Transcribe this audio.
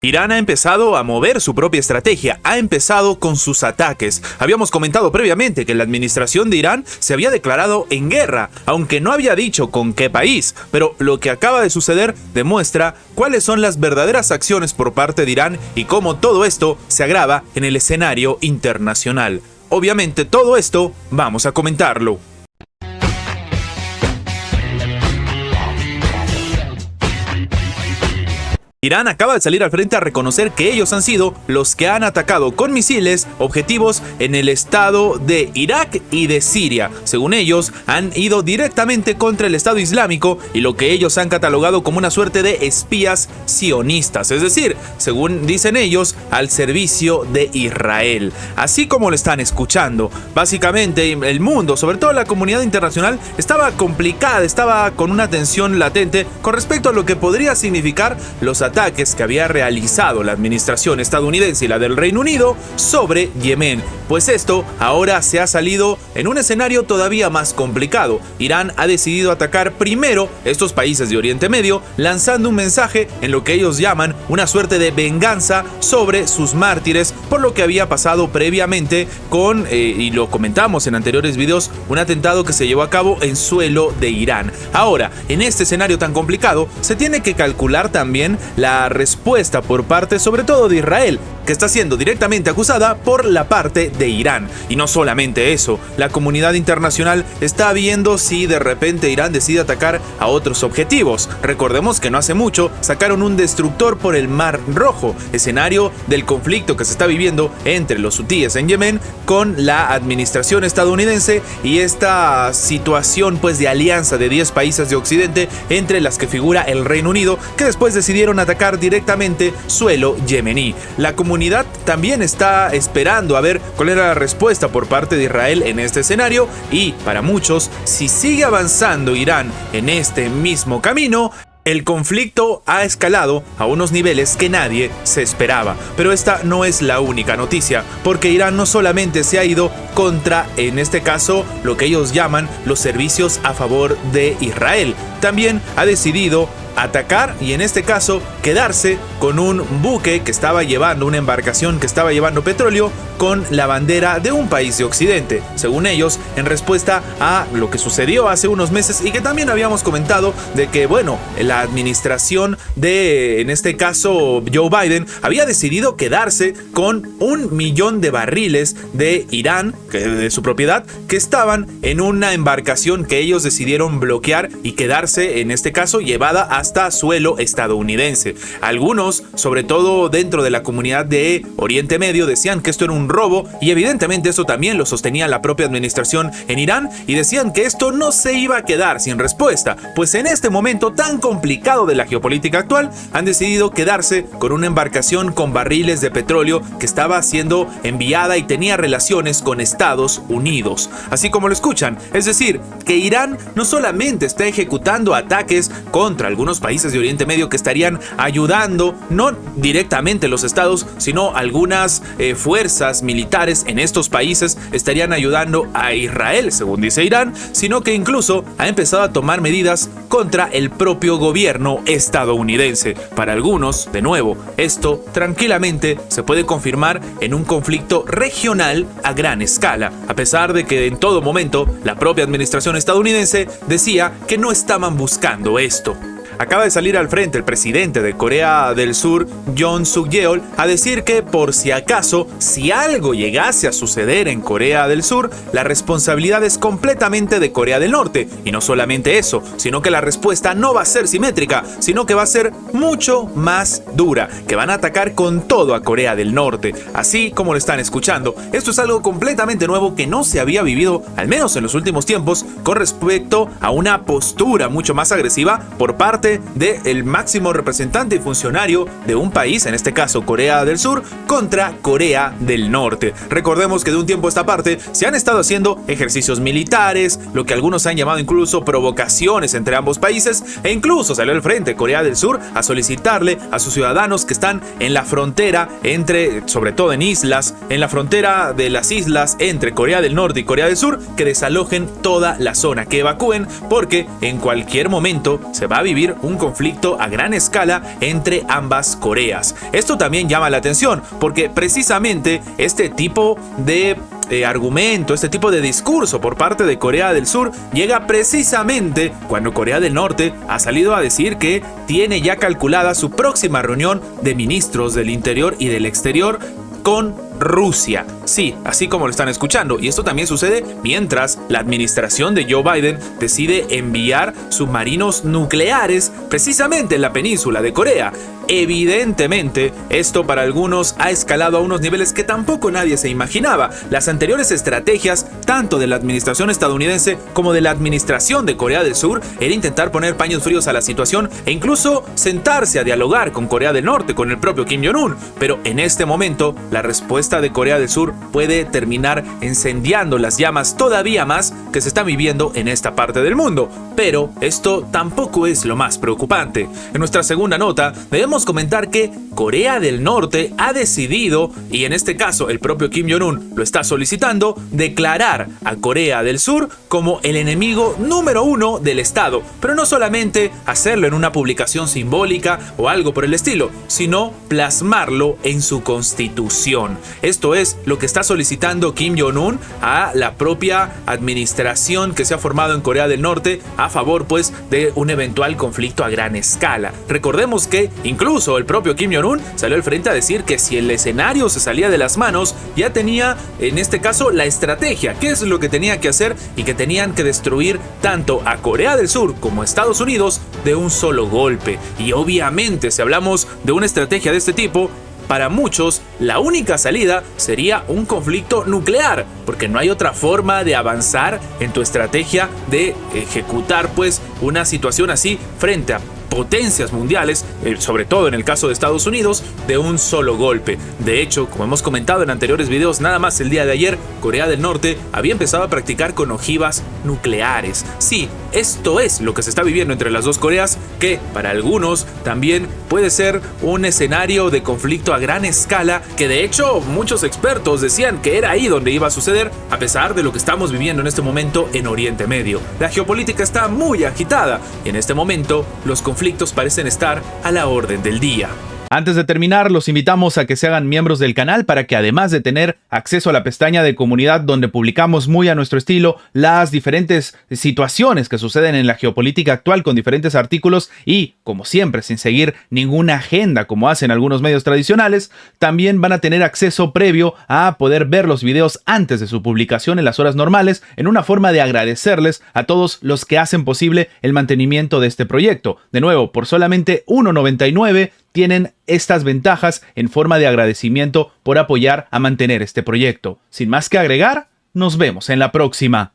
Irán ha empezado a mover su propia estrategia, ha empezado con sus ataques. Habíamos comentado previamente que la administración de Irán se había declarado en guerra, aunque no había dicho con qué país, pero lo que acaba de suceder demuestra cuáles son las verdaderas acciones por parte de Irán y cómo todo esto se agrava en el escenario internacional. Obviamente todo esto vamos a comentarlo. Irán acaba de salir al frente a reconocer que ellos han sido los que han atacado con misiles objetivos en el estado de Irak y de Siria. Según ellos, han ido directamente contra el Estado Islámico y lo que ellos han catalogado como una suerte de espías sionistas, es decir, según dicen ellos, al servicio de Israel. Así como lo están escuchando, básicamente el mundo, sobre todo la comunidad internacional, estaba complicada, estaba con una tensión latente con respecto a lo que podría significar los ataques que había realizado la administración estadounidense y la del Reino Unido sobre Yemen. Pues esto ahora se ha salido en un escenario todavía más complicado. Irán ha decidido atacar primero estos países de Oriente Medio, lanzando un mensaje en lo que ellos llaman una suerte de venganza sobre sus mártires por lo que había pasado previamente con, y lo comentamos en anteriores videos, un atentado que se llevó a cabo en suelo de Irán. Ahora, en este escenario tan complicado, se tiene que calcular también la respuesta por parte sobre todo de Israel, que está siendo directamente acusada por la parte de Irán. Y no solamente eso, la comunidad internacional está viendo si de repente Irán decide atacar a otros objetivos. Recordemos que no hace mucho sacaron un destructor por el Mar Rojo, escenario del conflicto que se está viviendo entre los hutíes en Yemen con la administración estadounidense y esta situación pues de alianza de 10 países de Occidente entre las que figura el Reino Unido, que después decidieron atacar directamente suelo yemení. La comunidad también está esperando a ver cuál era la respuesta por parte de Israel en este escenario y para muchos, si sigue avanzando Irán en este mismo camino, el conflicto ha escalado a unos niveles que nadie se esperaba. Pero esta no es la única noticia, porque Irán no solamente se ha ido contra, en este caso, lo que ellos llaman los servicios a favor de Israel. También ha decidido atacar y en este caso quedarse con un buque que estaba llevando, una embarcación que estaba llevando petróleo con la bandera de un país de Occidente, según ellos, en respuesta a lo que sucedió hace unos meses y que también habíamos comentado de que, bueno, la administración de, en este caso, Joe Biden, había decidido quedarse con 1 millón de barriles de Irán, de su propiedad, que estaban en una embarcación que ellos decidieron bloquear y quedarse, en este caso, llevada hasta suelo estadounidense. Algunos, sobre todo dentro de la comunidad de Oriente Medio, decían que esto era un robo y evidentemente eso también lo sostenía la propia administración en Irán y decían que esto no se iba a quedar sin respuesta, pues en este momento tan complicado de la geopolítica actual han decidido quedarse con una embarcación con barriles de petróleo que estaba siendo enviada y tenía relaciones con Estados Unidos. Así como lo escuchan, es decir, que Irán no solamente está ejecutando ataques contra algunos países de Oriente Medio que estarían ayudando, no directamente los estados, sino algunas fuerzas militares en estos países estarían ayudando a Israel, según dice Irán, sino que incluso ha empezado a tomar medidas contra el propio gobierno estadounidense. Para algunos, de nuevo, esto tranquilamente se puede confirmar en un conflicto regional a gran escala, a pesar de que en todo momento la propia administración estadounidense decía que no estaban buscando esto. Acaba de salir al frente el presidente de Corea del Sur, Yoon Suk-yeol, a decir que por si acaso, si algo llegase a suceder en Corea del Sur, la responsabilidad es completamente de Corea del Norte. Y no solamente eso, sino que la respuesta no va a ser simétrica, sino que va a ser mucho más dura, que van a atacar con todo a Corea del Norte. Así como lo están escuchando, esto es algo completamente nuevo que no se había vivido, al menos en los últimos tiempos, con respecto a una postura mucho más agresiva por parte del máximo representante y funcionario de un país, en este caso Corea del Sur, contra Corea del Norte. Recordemos que de un tiempo a esta parte se han estado haciendo ejercicios militares, lo que algunos han llamado incluso provocaciones entre ambos países, e incluso salió al frente Corea del Sur a solicitarle a sus ciudadanos que están en la frontera entre, sobre todo en islas, en la frontera de las islas entre Corea del Norte y Corea del Sur, que desalojen toda la zona, que evacúen, porque en cualquier momento se va a vivir haber un conflicto a gran escala entre ambas Coreas. Esto también llama la atención porque precisamente este tipo de argumento, este tipo de discurso por parte de Corea del Sur llega precisamente cuando Corea del Norte ha salido a decir que tiene ya calculada su próxima reunión de ministros del Interior y del Exterior con Rusia. Sí, así como lo están escuchando. Y esto también sucede mientras la administración de Joe Biden decide enviar submarinos nucleares precisamente en la península de Corea. Evidentemente, esto para algunos ha escalado a unos niveles que tampoco nadie se imaginaba. Las anteriores estrategias, tanto de la administración estadounidense como de la administración de Corea del Sur, era intentar poner paños fríos a la situación e incluso sentarse a dialogar con Corea del Norte, con el propio Kim Jong-un. Pero en este momento, la respuesta de Corea del Sur puede terminar encendiendo las llamas todavía más que se están viviendo en esta parte del mundo. Pero esto tampoco es lo más preocupante. En nuestra segunda nota, debemos comentar que Corea del Norte ha decidido, y en este caso el propio Kim Jong-un lo está solicitando, declarar a Corea del Sur como el enemigo número 1 del Estado. Pero no solamente hacerlo en una publicación simbólica o algo por el estilo, sino plasmarlo en su constitución. Esto es lo que está solicitando Kim Jong-un a la propia administración que se ha formado en Corea del Norte a favor pues de un eventual conflicto a gran escala. Recordemos que incluso el propio Kim Jong-un salió al frente a decir que si el escenario se salía de las manos, ya tenía en este caso la estrategia, qué es lo que tenía que hacer y que tenían que destruir tanto a Corea del Sur como a Estados Unidos de un solo golpe. Y obviamente si hablamos de una estrategia de este tipo, para muchos, la única salida sería un conflicto nuclear, porque no hay otra forma de avanzar en tu estrategia de ejecutar pues una situación así frente a potencias mundiales, sobre todo en el caso de Estados Unidos, de un solo golpe. De hecho, como hemos comentado en anteriores videos, nada más el día de ayer, Corea del Norte había empezado a practicar con ojivas nucleares. Sí, esto es lo que se está viviendo entre las dos Coreas, que para algunos también puede ser un escenario de conflicto a gran escala, que de hecho muchos expertos decían que era ahí donde iba a suceder, a pesar de lo que estamos viviendo en este momento en Oriente Medio. La geopolítica está muy agitada y en este momento los conflictos parecen estar a la orden del día. Antes de terminar, los invitamos a que se hagan miembros del canal para que además de tener acceso a la pestaña de comunidad donde publicamos muy a nuestro estilo las diferentes situaciones que suceden en la geopolítica actual con diferentes artículos y, como siempre, sin seguir ninguna agenda como hacen algunos medios tradicionales, también van a tener acceso previo a poder ver los videos antes de su publicación en las horas normales en una forma de agradecerles a todos los que hacen posible el mantenimiento de este proyecto. De nuevo, por solamente $1.99 tienen estas ventajas en forma de agradecimiento por apoyar a mantener este proyecto. Sin más que agregar, nos vemos en la próxima.